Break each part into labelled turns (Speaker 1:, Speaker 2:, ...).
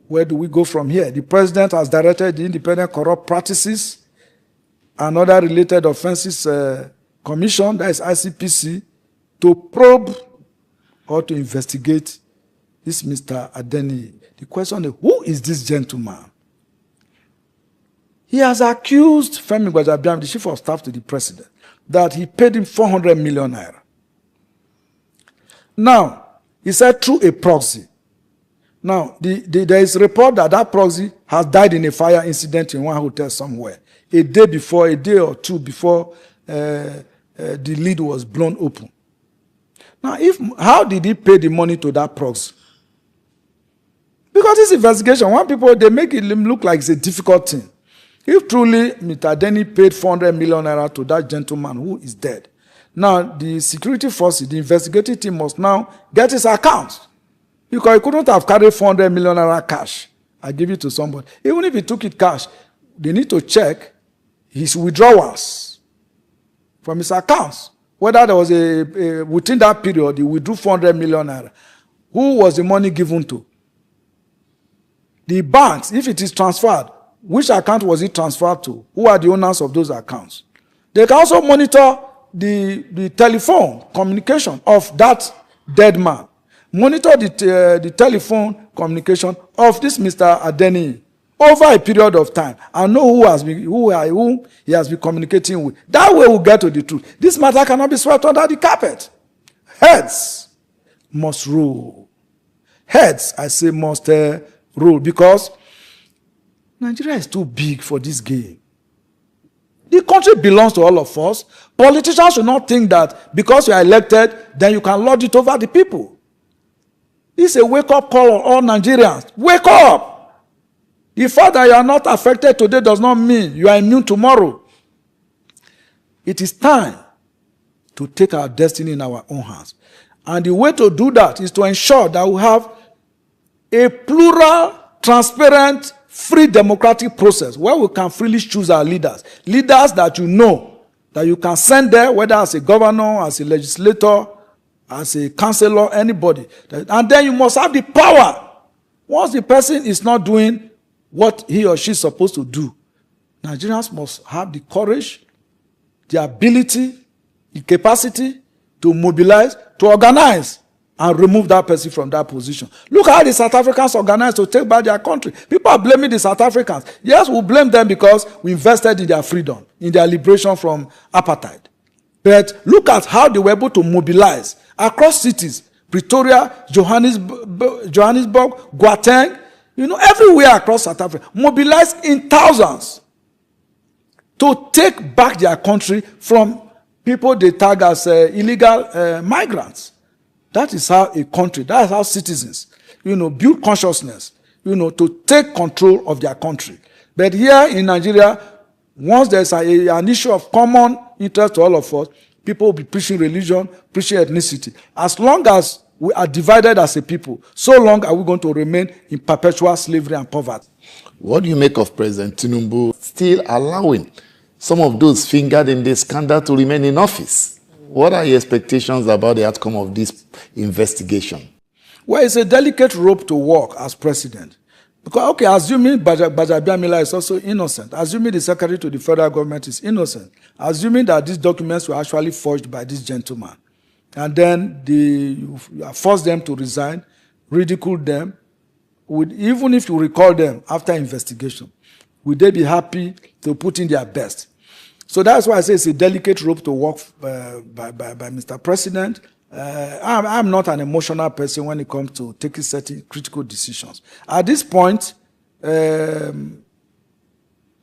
Speaker 1: Where do we go from here? The president has directed the Independent Corrupt Practices and Other Related Offences Commission, that is ICPC, to probe or to investigate this Mr. Adeniyi. The question is, who is this gentleman? He has accused Femi Gbajabiamila, the chief of staff to the president, that he paid him 400 million naira. Now, he said through a proxy. Now, there is a report that that proxy has died in a fire incident in one hotel somewhere, a day or two before the lid was blown open. Now, how did he pay the money to that proxy? Because this investigation, one people, they make it look like it's a difficult thing. If truly Mr. Adeniyi paid 400 million naira to that gentleman who is dead, now the security forces, the investigative team must now get his account. Because he couldn't have carried 400 million naira cash. I give it to somebody. Even if he took it cash, they need to check his withdrawals from his accounts. Whether there was within that period, he withdrew 400 million naira. Who was the money given to? The banks, if it is transferred, which account was it transferred to? Who are the owners of those accounts? They can also monitor the telephone communication of that dead man. Monitor the telephone communication of this Mr. Adeniyi over a period of time and know who he has been communicating with. That way we'll get to the truth. This matter cannot be swept under the carpet. Heads must rule. Heads, I say, must rule, because Nigeria is too big for this game. The country belongs to all of us. Politicians should not think that because you are elected, then you can lord it over the people. This is a wake-up call on all Nigerians. Wake up! The fact that you are not affected today does not mean you are immune tomorrow. It is time to take our destiny in our own hands. And the way to do that is to ensure that we have a plural, transparent, free democratic process where we can freely choose our leaders. Leaders that you know, that you can send there, whether as a governor, as a legislator, as a councillor, anybody. And then you must have the power. Once the person is not doing what he or she is supposed to do, Nigerians must have the courage, the ability, the capacity to mobilize, to organize, and remove that person from that position. Look how the South Africans organized to take back their country. People are blaming the South Africans. Yes, we blame them because we invested in their freedom, in their liberation from apartheid. But look at how they were able to mobilize across cities, Pretoria, Johannesburg, Gauteng, everywhere across South Africa, mobilize in thousands to take back their country from people they tag as illegal migrants. That is how a country, that is how citizens, build consciousness, to take control of their country. But here in Nigeria, once there's an issue of common interest to all of us, people will be preaching religion, preaching ethnicity. As long as we are divided as a people, so long are we going to remain in perpetual slavery and poverty.
Speaker 2: What do you make of President Tinubu still allowing some of those fingered in this scandal to remain in office? What are your expectations about the outcome of this investigation?
Speaker 1: Well, it's a delicate rope to walk as president. Because, okay, assuming Bajabiamila is also innocent, assuming the secretary to the federal government is innocent, assuming that these documents were actually forged by this gentleman, and then you force them to resign, ridicule them, even if you recall them after investigation, would they be happy to put in their best? So that's why I say it's a delicate rope to walk by Mr. President. I'm not an emotional person when it comes to taking certain critical decisions. At this point, the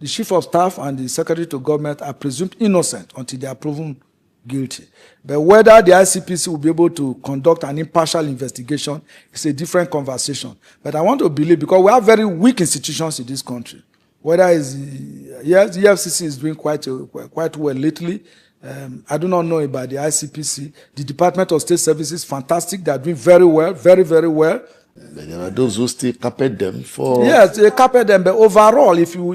Speaker 1: chief of staff and the secretary to government are presumed innocent until they are proven guilty. But whether the ICPC will be able to conduct an impartial investigation is a different conversation. But I want to believe, because we have very weak institutions in this country, whether it's, yes, the EFCC is doing quite well lately. I do not know about the ICPC. The Department of State Services, fantastic. They are doing very well, very, very well.
Speaker 2: But there are those who still carpet them for.
Speaker 1: Yes, they carpet them, but overall, if you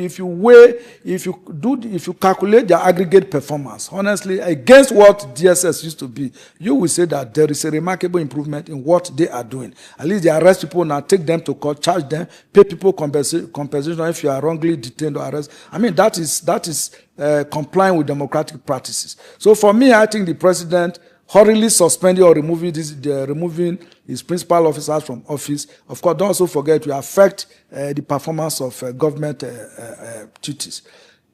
Speaker 1: calculate their aggregate performance, honestly, against what DSS used to be, you will say that there is a remarkable improvement in what they are doing. At least they arrest people now, take them to court, charge them, pay people compensation if you are wrongly detained or arrested. I mean, that is complying with democratic practices. So for me, I think the president hurriedly suspending or removing his principal officers from office. Of course, don't also forget to affect the performance of government duties.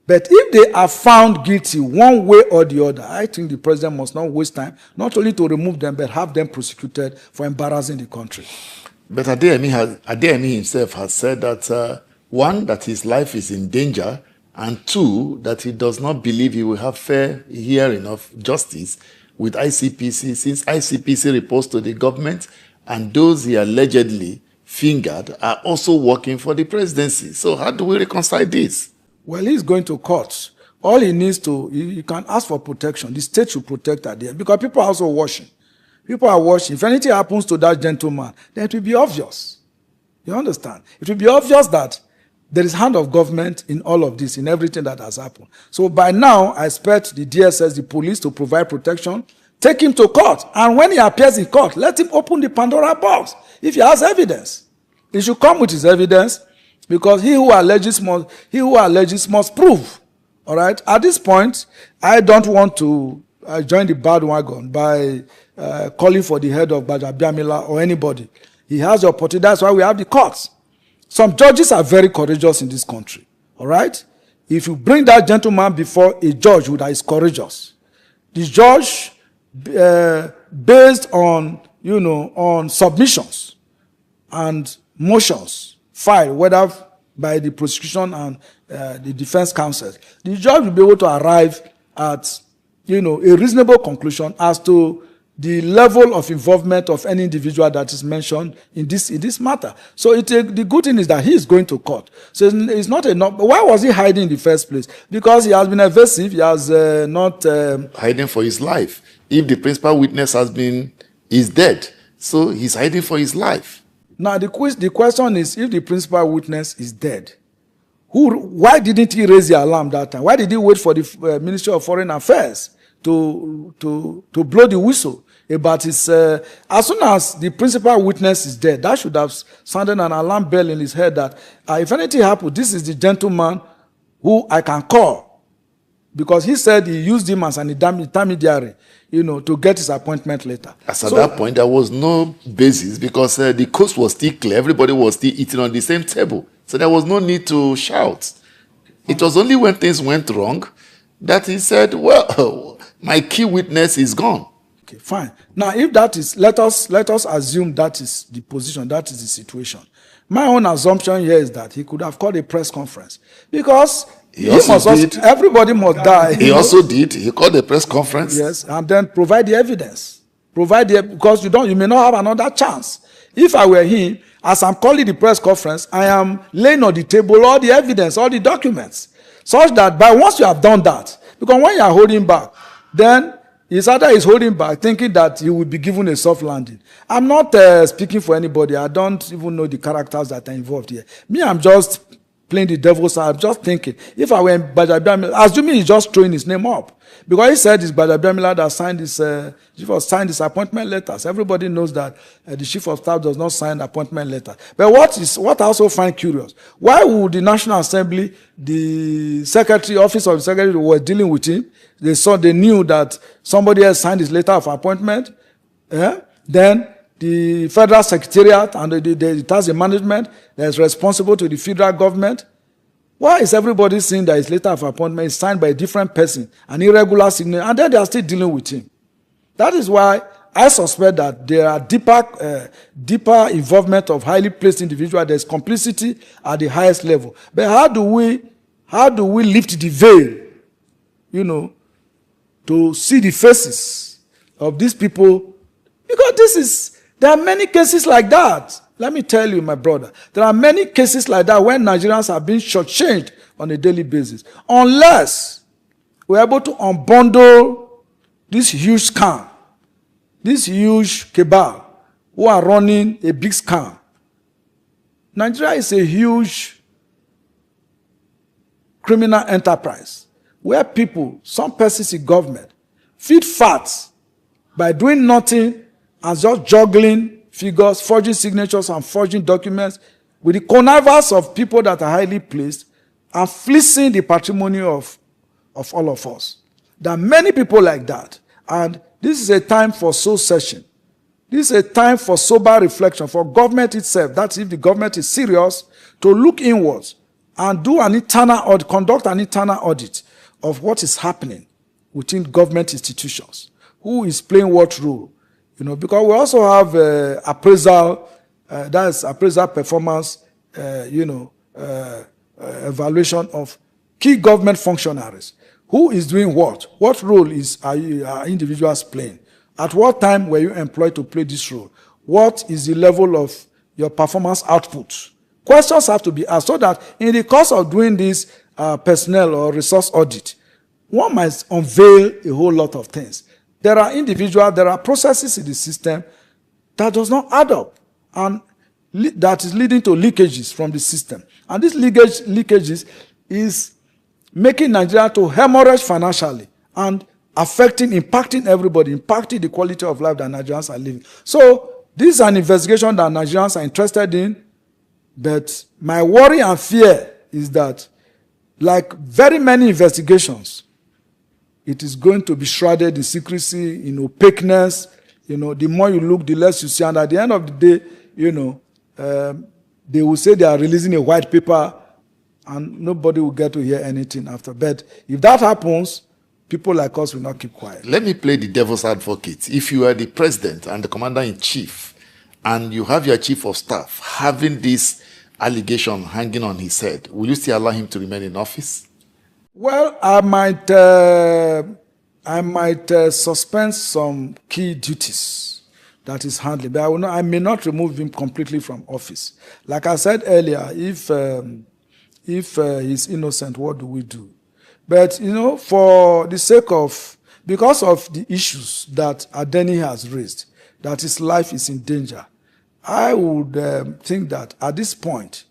Speaker 1: But if they are found guilty one way or the other, I think the president must not waste time, not only to remove them, but have them prosecuted for embarrassing the country.
Speaker 2: But Adeyemi himself has said that, one, that his life is in danger, and two, that he does not believe he will have fair hearing of justice with ICPC, since ICPC reports to the government, and those he allegedly fingered are also working for the presidency. So how do we reconcile this?
Speaker 1: Well, he's going to court. All he needs to, he can ask for protection. The state should protect her there, because people are also watching. People are watching. If anything happens to that gentleman, then it will be obvious. You understand? It will be obvious that there is hand of government in all of this, in everything that has happened. So by now, I expect the DSS, the police, to provide protection, take him to court, and when he appears in court, let him open the Pandora box. If he has evidence, he should come with his evidence, because he who alleges must prove. All right. At this point, I don't want to join the bandwagon by calling for the head of Bajabiamila or anybody. He has the opportunity. That's why we have the courts. Some judges are very courageous in this country, all right? If you bring that gentleman before a judge who is courageous, the judge, based on, on submissions and motions filed, whether by the prosecution and the defense counsel, the judge will be able to arrive at, a reasonable conclusion as to the level of involvement of any individual that is mentioned in this matter. So the good thing is that he is going to court. So it's not enough. Why was he hiding in the first place? Because he has been evasive. He has not
Speaker 2: hiding for his life. If the principal witness is dead, so he's hiding for his life.
Speaker 1: Now the question is, if the principal witness is dead, why didn't he raise the alarm that time? Why did he wait for the Ministry of Foreign Affairs to blow the whistle about his, as soon as the principal witness is dead, that should have sounded an alarm bell in his head that if anything happens, this is the gentleman who I can call, because he said he used him as an intermediary, to get his appointment later.
Speaker 2: At that point, there was no basis, because the coast was still clear. Everybody was still eating on the same table. So there was no need to shout. It was only when things went wrong that he said, well, my key witness is gone.
Speaker 1: Okay, fine. Now, if that is, let us assume that is the position, that is the situation. My own assumption here is that he could have called a press conference, because everybody must die.
Speaker 2: He also did. He called a press conference.
Speaker 1: Yes, and then provide the evidence. Because you may not have another chance. If I were him, as I'm calling the press conference, I am laying on the table all the evidence, all the documents, such that once you have done that, because when you are holding back, then it's either he's holding back, thinking that he will be given a soft landing. I'm not speaking for anybody. I don't even know the characters that are involved here. Me, I'm just playing the devil's side. I'm just thinking, if I were in Bajabiamila, assuming he's just throwing his name up, because he said it's Bajabiamila that signed his appointment letters. Everybody knows that the chief of staff does not sign the appointment letter. But what I also find curious, why would the National Assembly, the office of the secretary who was dealing with him, they knew that somebody else signed his letter of appointment, then the federal secretariat and it has a management that is responsible to the federal government. Why is everybody saying that his letter of appointment is signed by a different person, an irregular signature, and then they are still dealing with him? That is why I suspect that there are deeper involvement of highly placed individuals. There is complicity at the highest level. But how do we lift the veil, to see the faces of these people? Because there are many cases like that. Let me tell you, my brother, there are many cases like that when Nigerians are being shortchanged on a daily basis. Unless we're able to unbundle this huge scam, this huge cabal who are running a big scam Nigeria is a huge criminal enterprise where people, some persons in government, feed fat by doing nothing and just juggling figures, forging signatures and forging documents with the connivance of people that are highly placed and fleecing the patrimony of all of us. There are many people like that. And this is a time for soul searching. This is a time for sober reflection for government itself. That's if the government is serious to look inwards and do an internal audit, conduct an internal audit of what is happening within government institutions. Who is playing what role? Because we also have appraisal, that's appraisal performance, evaluation of key government functionaries. Who is doing what? What role are individuals playing? At what time were you employed to play this role? What is the level of your performance output? Questions have to be asked so that in the course of doing this personnel or resource audit, one might unveil a whole lot of things. There are individuals, there are processes in the system that does not add up and that is leading to leakages from the system. And these leakages is making Nigeria to hemorrhage financially and impacting everybody, impacting the quality of life that Nigerians are living. So this is an investigation that Nigerians are interested in, but my worry and fear is that, like very many investigations, it is going to be shrouded in secrecy, in opaqueness. The more you look, the less you see. And at the end of the day, they will say they are releasing a white paper and nobody will get to hear anything after. But if that happens, people like us will not keep quiet.
Speaker 2: Let me play the devil's advocate. If you are the president and the commander-in-chief and you have your chief of staff having this allegation hanging on his head, will you still allow him to remain in office?
Speaker 1: Well, I might suspend some key duties that is handling, but I may not remove him completely from office. Like I said earlier, if he's innocent, what do we do? But for the sake of, because of the issues that Adeni has raised, that his life is in danger, I would think that at this point,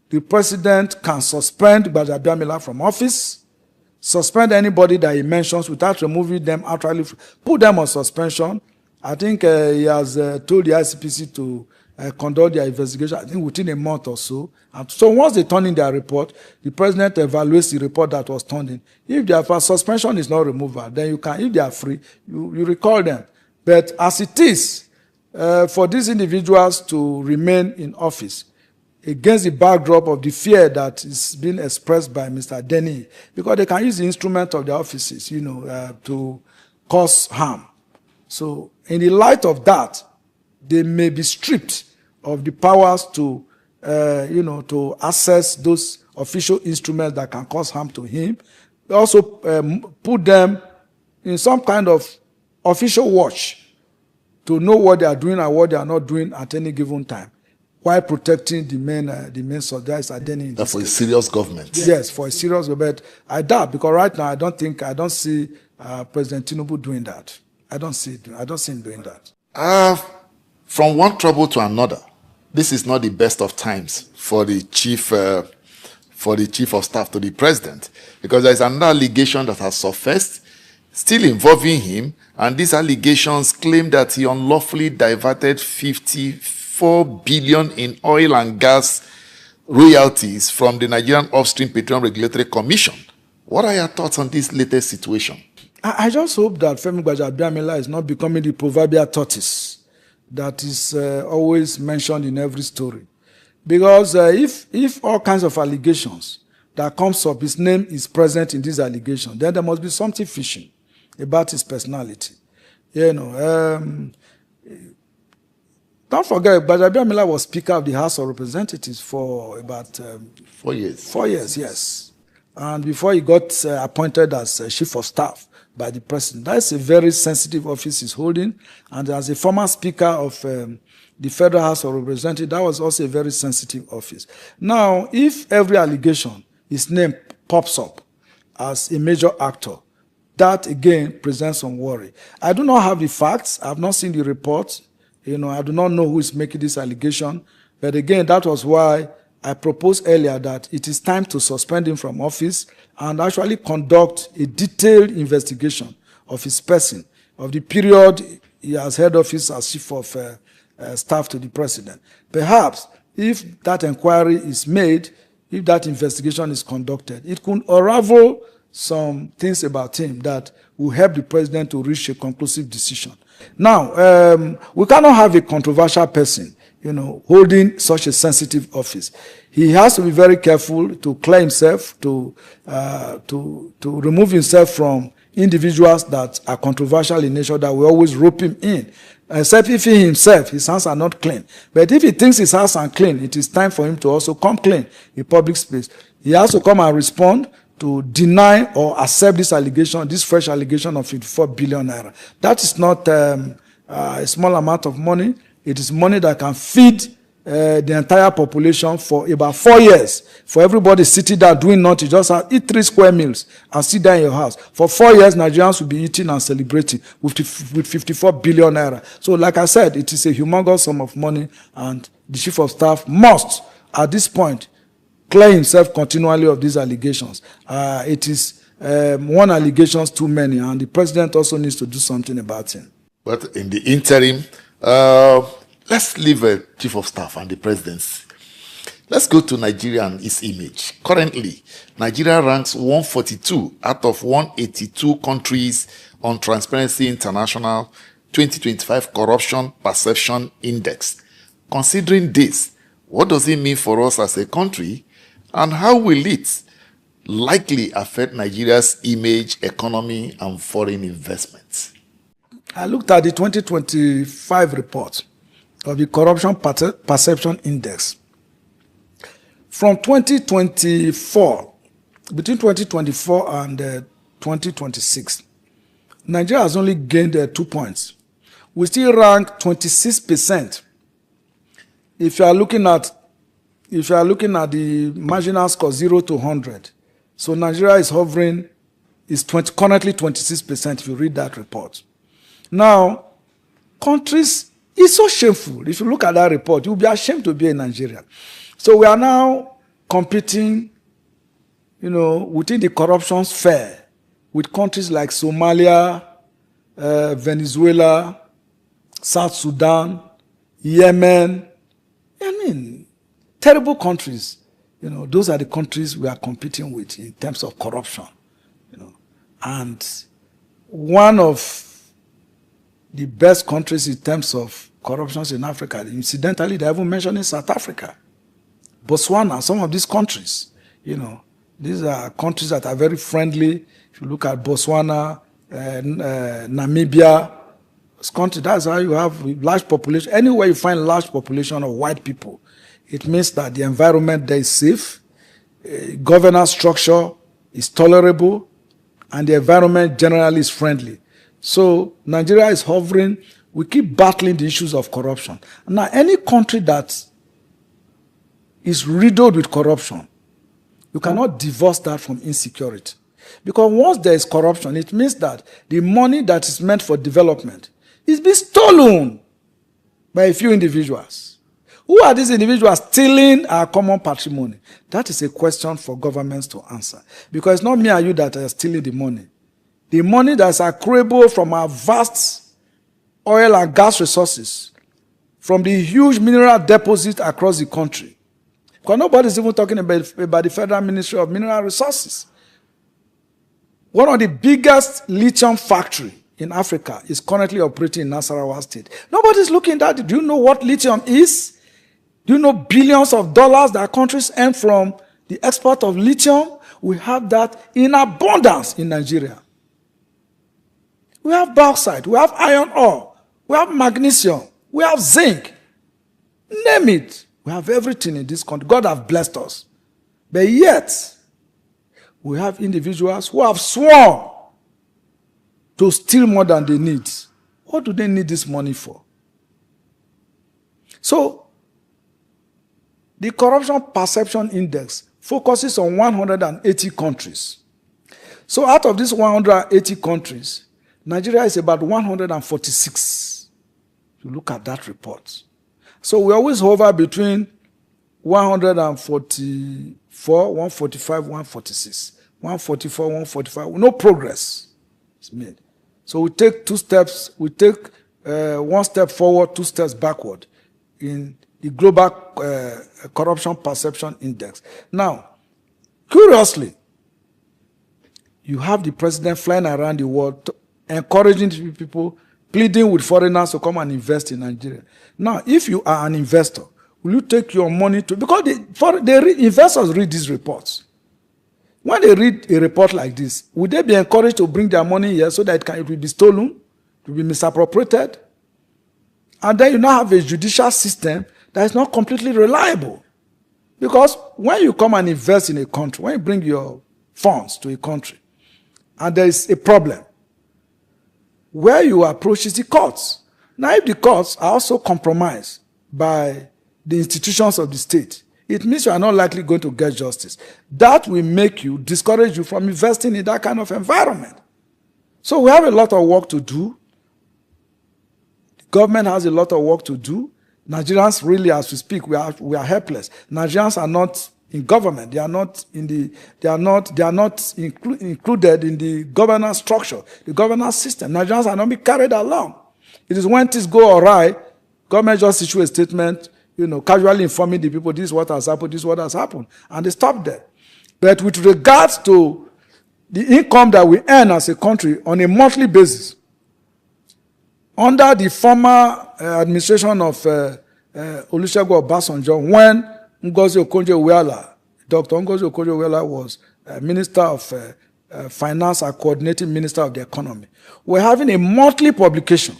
Speaker 1: the president can suspend Bajabiamila from office, suspend anybody that he mentions without removing them outrightly, put them on suspension. I think he has told the ICPC to conduct their investigation, I think within a month or so. And so once they turn in their report, the president evaluates the report that was turned in. If their suspension is not removal, then you can, if they are free, you recall them. But as it is, for these individuals to remain in office, against the backdrop of the fear that is being expressed by Mr. Denny, because they can use the instrument of their offices, to cause harm. So in the light of that, they may be stripped of the powers to, to access those official instruments that can cause harm to him. They also put them in some kind of official watch to know what they are doing and what they are not doing at any given time, while protecting the main soldiers.
Speaker 2: That's for a serious government.
Speaker 1: Yes, for a serious government. I doubt, because right now I don't see President Tinubu doing that. I don't see him doing that.
Speaker 2: From one trouble to another, this is not the best of times for the chief of staff to the president, because there is another allegation that has surfaced, still involving him, and these allegations claim that he unlawfully diverted 54 billion in oil and gas royalties from the Nigerian Upstream Petroleum Regulatory Commission. What are your thoughts on this latest situation?
Speaker 1: I just hope that Femi Gbajabiamila is not becoming the proverbial tortoise that is always mentioned in every story. Because if all kinds of allegations that comes up, his name is present in these allegations, then there must be something fishy about his personality. Don't forget, Bajabiamila was Speaker of the House of Representatives for about
Speaker 2: 4 years.
Speaker 1: 4 years, yes. And before he got appointed as Chief of Staff by the President. That's a very sensitive office he's holding. And as a former Speaker of the Federal House of Representatives, that was also a very sensitive office. Now, if every allegation, his name pops up as a major actor, that again presents some worry. I do not have the facts. I have not seen the report. I do not know who is making this allegation. But again, that was why I proposed earlier that it is time to suspend him from office and actually conduct a detailed investigation of his person, of the period he has held office as chief of staff to the president. Perhaps if that inquiry is made, if that investigation is conducted, it could unravel some things about him that will help the president to reach a conclusive decision. Now, we cannot have a controversial person, holding such a sensitive office. He has to be very careful to clear himself, to remove himself from individuals that are controversial in nature, that will always rope him in. Except if he himself, his hands are not clean. But if he thinks his hands are clean, it is time for him to also come clean in public space. He has to come and respond to deny or accept this allegation, this fresh allegation of 54 billion naira. That is not a small amount of money. It is money that can feed the entire population for about 4 years. For everybody sitting there doing nothing, just eat 3 square meals and sit there in your house. For 4 years, Nigerians will be eating and celebrating with 54 billion naira. So like I said, it is a humongous sum of money, and the chief of staff must, at this point, clear himself continually of these allegations. It is one allegation too many, and the president also needs to do something about it.
Speaker 2: But in the interim, let's leave a chief of staff and the presidency. Let's go to Nigeria and its image. Currently, Nigeria ranks 142 out of 182 countries on Transparency International 2025 Corruption Perception Index. Considering this, what does it mean for us as a country, and how will it likely affect Nigeria's image, economy, and foreign investments?
Speaker 1: I looked at the 2025 report of the Corruption Perception Index. From 2024, between 2024 and 2026, Nigeria has only gained 2 points. We still rank 26%. If you are looking at the marginal score 0 to 100, so Nigeria is hovering, currently 26% if you read that report. Now, countries, it's so shameful. If you look at that report, you'll be ashamed to be in Nigeria. So we are now competing, within the corruption sphere with countries like Somalia, Venezuela, South Sudan, Yemen. Terrible countries. Those are the countries we are competing with in terms of corruption. And one of the best countries in terms of corruption in Africa, incidentally, they haven't mentioned in South Africa, Botswana, some of these countries. These are countries that are very friendly. If you look at Botswana, Namibia, this country, that's how you have large population. Anywhere you find large population of white people, it means that the environment there is safe, governance structure is tolerable, and the environment generally is friendly. So Nigeria is hovering. We keep battling the issues of corruption. Now, any country that is riddled with corruption, you cannot divorce that from insecurity. Because once there is corruption, it means that the money that is meant for development is being stolen by a few individuals. Who are these individuals stealing our common patrimony? That is a question for governments to answer. Because it's not me and you that are stealing the money. The money that's accruable from our vast oil and gas resources, from the huge mineral deposits across the country. Because nobody's even talking about the Federal Ministry of Mineral Resources. One of the biggest lithium factory in Africa is currently operating in Nasarawa State. Nobody's looking at it. Do you know what lithium is? Do you know billions of dollars that countries earn from the export of lithium? We have that in abundance in Nigeria. We have bauxite, we have iron ore, we have magnesium, we have zinc. Name it. We have everything in this country. God has blessed us. But yet, we have individuals who have sworn to steal more than they need. What do they need this money for? So, the Corruption Perception Index focuses on 180 countries. So out of these 180 countries, Nigeria is about 146. You look at that report. So we always hover between 144, 145, 146. 144, 145. No progress is made. So we take two steps, we take one step forward, two steps backward in the global corruption perception index. Now, curiously, you have the president flying around the world, encouraging people, pleading with foreigners to come and invest in Nigeria. Now, if you are an investor, will you take your money to, because investors read these reports. When they read a report like this, would they be encouraged to bring their money here so that it will be stolen, it will be misappropriated? And then you now have a judicial system that is not completely reliable. Because when you come and invest in a country, when you bring your funds to a country, and there is a problem, where you approach is the courts. Now, if the courts are also compromised by the institutions of the state, it means you are not likely going to get justice. That will make you, discourage you from investing in that kind of environment. So we have a lot of work to do. The government has a lot of work to do. Nigerians really, as we speak, we are helpless. Nigerians are not in government. They are not included in the governance structure, the governance system. Nigerians are not being carried along. It is when things go awry, government just issue a statement, casually informing the people, this is what has happened, this is what has happened, and they stop there. But with regards to the income that we earn as a country on a monthly basis, under the former administration of Olusegun Obasanjo, when Ngozi Okonjo-Iweala, Dr. Ngozi Okonjo-Iweala was Minister of Finance and Coordinating Minister of the Economy, we're having a monthly publication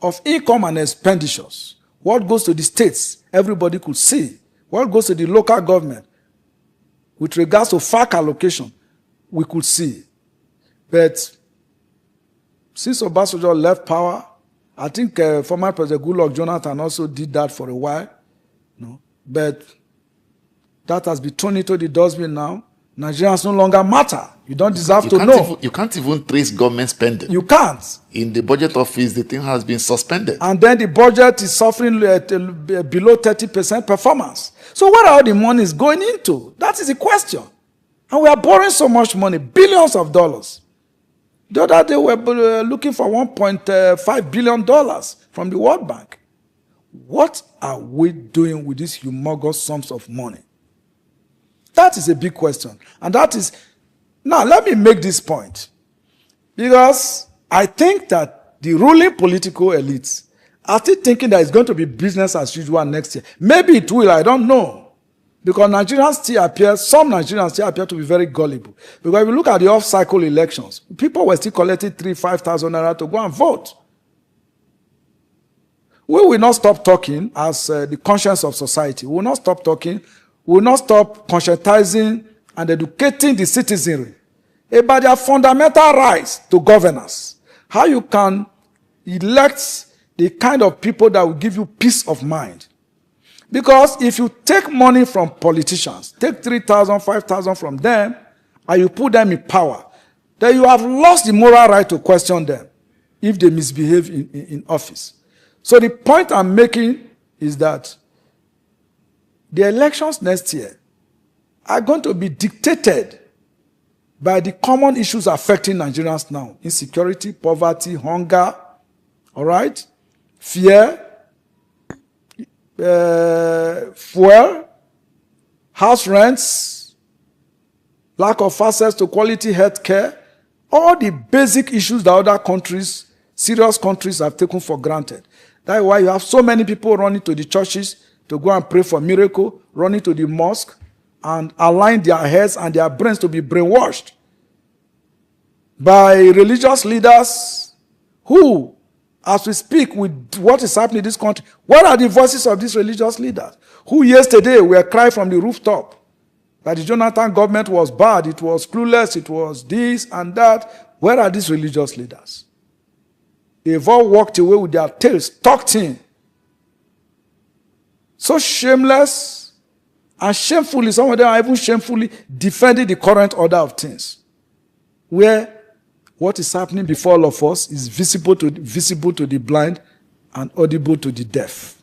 Speaker 1: of income and expenditures. What goes to the states, everybody could see. What goes to the local government, with regards to FAC allocation, we could see. But since Obasanjo left power, I think former President Goodluck Jonathan also did that for a while. But that has been thrown into the dustbin now. Nigerians no longer matter. You don't deserve to know.
Speaker 2: You can't even trace government spending.
Speaker 1: You can't.
Speaker 2: In the budget office, the thing has been suspended.
Speaker 1: And then the budget is suffering below 30% performance. So where are all the money is going into? That is the question. And we are borrowing so much money, billions of dollars. The other day we were looking for $1.5 billion from the World Bank. What are we doing with these humongous sums of money? That is a big question. And that is, now let me make this point. Because I think that the ruling political elites are still thinking that it's going to be business as usual next year. Maybe it will, I don't know. Because some Nigerians still appear to be very gullible. Because if you look at the off-cycle elections, people were still collecting 3,000-5,000 naira to go and vote. We will not stop talking as the conscience of society. We will not stop talking. We will not stop conscientizing and educating the citizenry about their fundamental rights to governance. How you can elect the kind of people that will give you peace of mind. Because if you take money from politicians, take 3,000, 5,000 from them, and you put them in power, then you have lost the moral right to question them if they misbehave in office. So the point I'm making is that the elections next year are going to be dictated by the common issues affecting Nigerians now. Insecurity, poverty, hunger, all right? Fear, fuel, house rents, lack of access to quality health care, all the basic issues that other countries, serious countries, have taken for granted. That's why you have so many people running to the churches to go and pray for miracle, running to the mosque and align their heads and their brains to be brainwashed by religious leaders who, as we speak with what is happening in this country, what are the voices of these religious leaders who yesterday were crying from the rooftop that the Jonathan government was bad, it was clueless, it was this and that? Where are these religious leaders? They've all walked away with their tails tucked in. So shameless and shamefully, some of them are even shamefully defending the current order of things, where what is happening before all of us is visible to the blind and audible to the deaf.